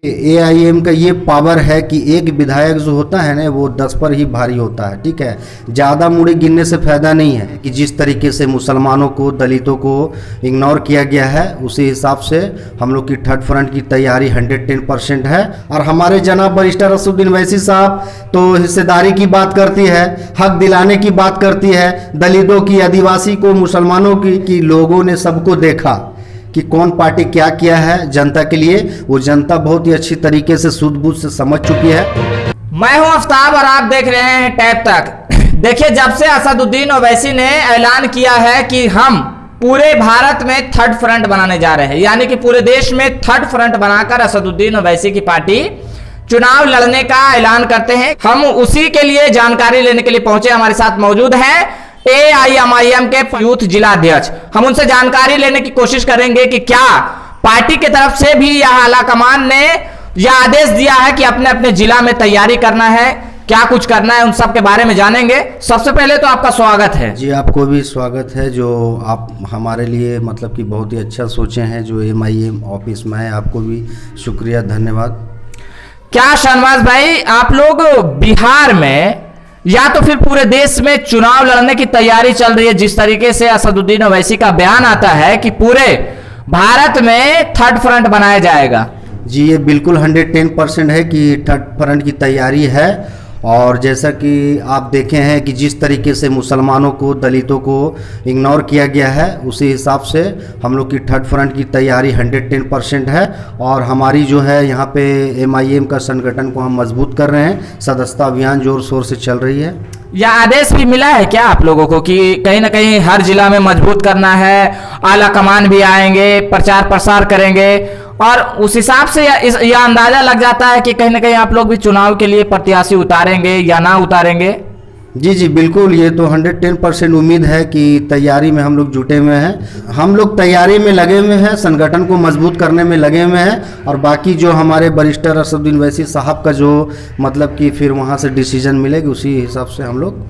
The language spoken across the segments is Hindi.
एआईएम का ये पावर है कि एक विधायक जो होता है ना वो 10 पर ही भारी होता है। ठीक है, ज़्यादा मुड़ी गिनने से फायदा नहीं है कि जिस तरीके से मुसलमानों को, दलितों को इग्नोर किया गया है, उसी हिसाब से हम लोग की थर्ड फ्रंट की तैयारी 110% है। और हमारे जनाब बैरिस्टर असदुद्दीन ओवैसी साहब तो हिस्सेदारी की बात करती है, हक दिलाने की बात करती है, दलितों की, आदिवासी को, मुसलमानों की, कि लोगों ने सबको देखा कि कौन पार्टी क्या किया है जनता के लिए। वो जनता बहुत ही अच्छी तरीके से सूझबूझ से समझ चुकी है। मैं हूं आफ्ताब और आप देख रहे हैं टैब तक। देखिए, जब से असदुद्दीन ओवैसी ने ऐलान किया है कि हम पूरे भारत में थर्ड फ्रंट बनाने जा रहे हैं, यानी कि पूरे देश में थर्ड फ्रंट बनाकर असदुद्दीन ओवैसी की पार्टी चुनाव लड़ने का ऐलान करते हैं, हम उसी के लिए जानकारी लेने के लिए पहुंचे। हमारे साथ मौजूद है एआईएमआईएम के यूथ जिला अध्यक्ष। हम उनसे जानकारी लेने की कोशिश करेंगे कि क्या पार्टी की तरफ से भी यह आला कमान ने यह आदेश दिया है कि अपने अपने जिला में तैयारी करना है, क्या कुछ करना है, उन सब के बारे में जानेंगे। सबसे पहले तो आपका स्वागत है। जी, आपको भी स्वागत है, जो आप हमारे लिए मतलब कि बहुत ही अच्छा सोचे हैं, जो एमआईएम ऑफिस में है। आपको भी शुक्रिया, धन्यवाद। क्या शहनवाज भाई, आप लोग बिहार में या तो फिर पूरे देश में चुनाव लड़ने की तैयारी चल रही है? जिस तरीके से असदुद्दीन ओवैसी का बयान आता है कि पूरे भारत में थर्ड फ्रंट बनाया जाएगा। जी, ये बिल्कुल 110% है कि थर्ड फ्रंट की तैयारी है। और जैसा कि आप देखे हैं कि जिस तरीके से मुसलमानों को, दलितों को इग्नोर किया गया है, उसी हिसाब से हम लोग की थर्ड फ्रंट की तैयारी 110% है। और हमारी जो है यहाँ पे एमआईएम का संगठन को हम मजबूत कर रहे हैं। सदस्यता अभियान जोर शोर से चल रही है। यह आदेश भी मिला है क्या आप लोगों को कि कहीं ना कहीं हर जिला में मजबूत करना है, आला कमान भी आएंगे, प्रचार प्रसार करेंगे, और उस हिसाब से यह अंदाजा लग जाता है कि कहीं ना कहीं आप लोग भी चुनाव के लिए प्रत्याशी उतारेंगे या ना उतारेंगे? जी जी बिल्कुल, ये तो 110% उम्मीद है कि तैयारी में हम लोग जुटे हुए हैं। हम लोग तैयारी में लगे हुए हैं, संगठन को मजबूत करने में लगे हुए हैं। और बाकी जो हमारे बैरिस्टर असदुद्दीन ओवैसी साहब का जो मतलब कि फिर वहाँ से डिसीजन मिलेगी, उसी हिसाब से हम लोग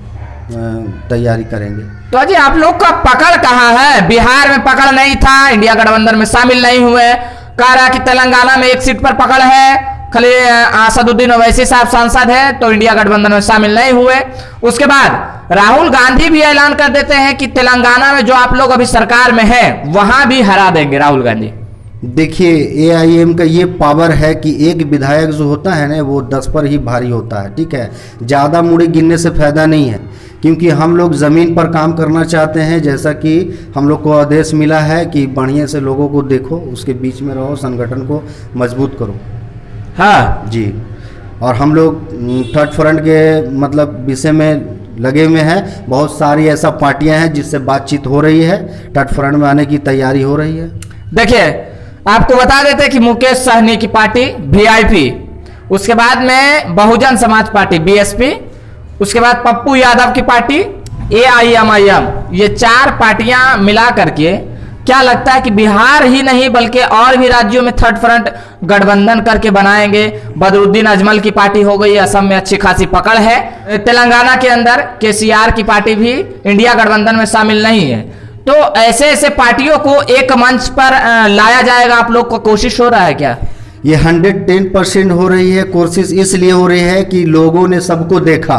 तैयारी करेंगे। तो अजी, आप लोग का पकड़ कहाँ है? बिहार में पकड़ नहीं था, इंडिया गठबंधन में शामिल नहीं हुए। कह रहा कि तेलंगाना में एक सीट पर पकड़ है, खाली असदुद्दीन ओवैसी साहब सांसद है, तो इंडिया गठबंधन में शामिल नहीं हुए। उसके बाद राहुल गांधी भी ऐलान कर देते हैं कि तेलंगाना में जो आप लोग अभी सरकार में है वहां भी हरा देंगे राहुल गांधी। देखिए, एआईएम का ये पावर है कि एक विधायक जो होता है ना वो 10 पर ही भारी होता है। ठीक है, ज़्यादा मुड़ी गिनने से फायदा नहीं है, क्योंकि हम लोग ज़मीन पर काम करना चाहते हैं। जैसा कि हम लोग को आदेश मिला है कि बढ़िया से लोगों को देखो, उसके बीच में रहो, संगठन को मजबूत करो। हाँ जी, और हम लोग थर्ड फ्रंट के मतलब विषय में लगे हुए हैं। बहुत सारी ऐसा पार्टियां हैं जिससे बातचीत हो रही है, थर्ड फ्रंट में आने की तैयारी हो रही है। देखिए, आपको बता देते कि मुकेश सहनी की पार्टी वीआईपी, उसके बाद में बहुजन समाज पार्टी बीएसपी, उसके बाद पप्पू यादव की पार्टी एआईएमआईएम, ये 4 पार्टियां मिला करके क्या लगता है कि बिहार ही नहीं बल्कि और भी राज्यों में थर्ड फ्रंट गठबंधन करके बनाएंगे? बदरुद्दीन अजमल की पार्टी हो गई, असम में अच्छी खासी पकड़ है। तेलंगाना के अंदर केसीआर की पार्टी भी इंडिया गठबंधन में शामिल नहीं है। तो ऐसे ऐसे पार्टियों को एक मंच पर लाया जाएगा, आप लोग को कोशिश हो रहा है क्या? ये 110% हो रही है। कोशिश इसलिए हो रही है कि लोगों ने सबको देखा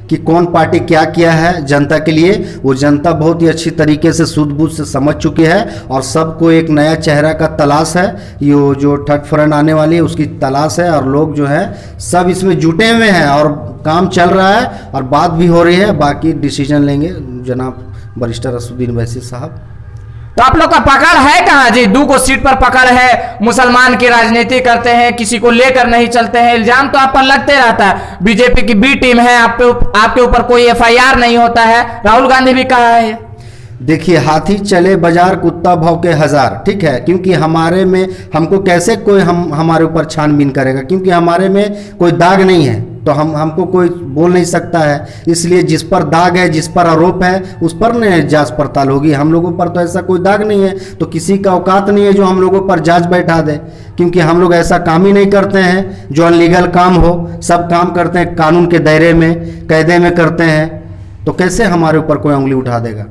कि कौन पार्टी क्या किया है जनता के लिए। वो जनता बहुत ही अच्छी तरीके से सूझबूझ से समझ चुकी है, और सबको एक नया चेहरा का तलाश है। ये जो थर्ड फ्रंट आने वाली है उसकी तलाश है, और लोग जो है सब इसमें जुटे हुए हैं, और काम चल रहा है और बात भी हो रही है। बाकी डिसीजन लेंगे जनाब बैरिस्टर असदुद्दीन ओवैसी साहब। तो आप लोग का पकड़ है कहाँ जी? 2 को सीट पर पकड़ है, मुसलमान की राजनीति करते हैं, किसी को लेकर नहीं चलते हैं, इल्जाम तो आप पर लगते रहता है। बीजेपी की बी टीम है, आपके ऊपर कोई एफआईआर नहीं होता है, राहुल गांधी भी कहा है। देखिए, हाथी चले बाजार, कुत्ता भौंके हजार। ठीक है, क्योंकि हमारे में हमको कैसे कोई हमारे ऊपर छानबीन करेगा, क्योंकि हमारे में कोई दाग नहीं है, तो हमको कोई बोल नहीं सकता है। इसलिए जिस पर दाग है, जिस पर आरोप है, उस पर न जांच पड़ताल होगी। हम लोगों पर तो ऐसा कोई दाग नहीं है, तो किसी का औकात नहीं है जो हम लोगों पर जांच बैठा दे, क्योंकि हम लोग ऐसा काम ही नहीं करते हैं जो अनलीगल काम हो। सब काम करते हैं कानून के दायरे में, कायदे में करते हैं, तो कैसे हमारे ऊपर कोई उंगली उठा देगा?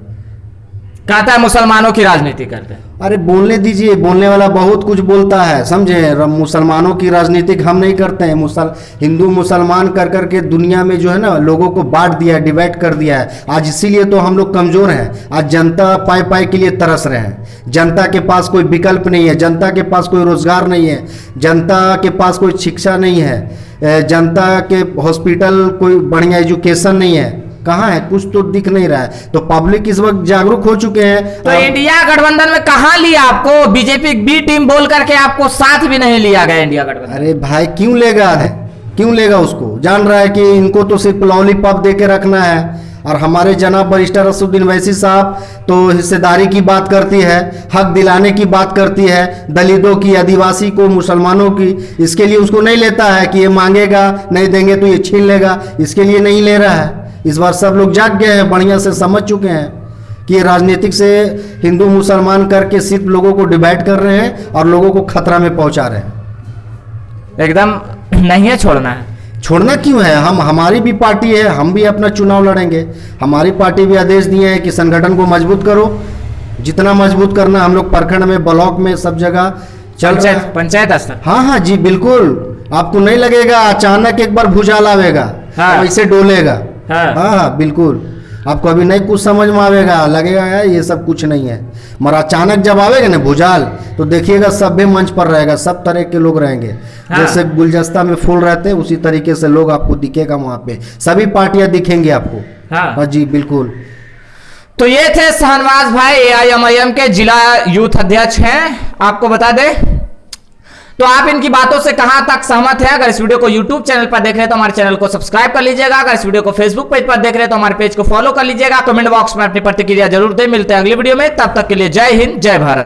कहता है मुसलमानों की राजनीति करते हैं। अरे बोलने दीजिए, बोलने वाला बहुत कुछ बोलता है, समझे। मुसलमानों की राजनीति हम नहीं करते हैं। हिंदू मुसलमान कर करके दुनिया में जो है ना लोगों को बांट दिया है, डिवाइड कर दिया है। आज इसीलिए तो हम लोग कमजोर हैं। आज जनता पाई पाई के लिए तरस रहे हैं। जनता के पास कोई विकल्प नहीं है, जनता के पास कोई रोजगार नहीं है, जनता के पास कोई शिक्षा नहीं है, जनता के हॉस्पिटल कोई बढ़िया एजुकेशन नहीं है। कहाँ है? कुछ तो दिख नहीं रहा है। तो पब्लिक इस वक्त जागरूक हो चुके हैं। तो इंडिया गठबंधन में कहाँ लिया आपको? बीजेपी बी टीम बोल करके आपको साथ भी नहीं लिया गया इंडिया गठबंधन। अरे भाई क्यों लेगा है, क्यों लेगा? उसको जान रहा है कि इनको तो सिर्फ लॉलीपॉप दे के रखना है। और हमारे जनाब बैरिस्टर असदुद्दीन ओवैसी साहब तो हिस्सेदारी की बात करती है, हक दिलाने की बात करती है, दलितों की, आदिवासी को, मुसलमानों की। इसके लिए उसको नहीं लेता है कि ये मांगेगा, नहीं देंगे तो ये छीन लेगा। इसके लिए नहीं ले रहा है। इस बार सब लोग जाग गए हैं, बढ़िया से समझ चुके हैं कि राजनीतिक से हिंदू मुसलमान करके सिर्फ लोगों को डिवाइड कर रहे हैं और लोगों को खतरा में पहुंचा रहे हैं। एकदम नहीं है, छोड़ना है। छोड़ना क्यों है? हमारी भी पार्टी है, हम भी अपना चुनाव लड़ेंगे। हमारी पार्टी भी आदेश दिए हैं कि संगठन को मजबूत करो, जितना मजबूत करना। हम लोग प्रखंड में, ब्लॉक में, सब जगह चल रहे हैं। पंचायत स्तर। हाँ जी बिल्कुल। आपको नहीं लगेगा अचानक एक बार भूचाल आवेगा, ऐसे डोलेगा। हाँ बिल्कुल। आपको अभी नहीं कुछ समझ में आवेगा, लगेगा यार ये सब कुछ नहीं है, मगर अचानक जब आवेगा ना भूचाल तो देखिएगा सभ्य मंच पर रहेगा, सब तरह के लोग रहेंगे। जैसे गुलदस्ता में फूल रहते हैं उसी तरीके से लोग आपको दिखेगा वहां पे, सभी पार्टियां दिखेंगी आपको। हाँ जी बिल्कुल। तो ये थे शहनवाज भाई, AIMIM के जिला यूथ अध्यक्ष हैं। आपको बता दें तो आप इनकी बातों से कहां तक सहमत हैं? अगर इस वीडियो को YouTube चैनल पर देख रहे हैं तो हमारे चैनल को सब्सक्राइब कर लीजिएगा। अगर इस वीडियो को Facebook पेज पर देख रहे हैं तो हमारे पेज को फॉलो कर लीजिएगा। कमेंट बॉक्स में अपनी प्रतिक्रिया जरूर दें। मिलते हैं अगली वीडियो में, तब तक के लिए जय हिंद, जय भारत।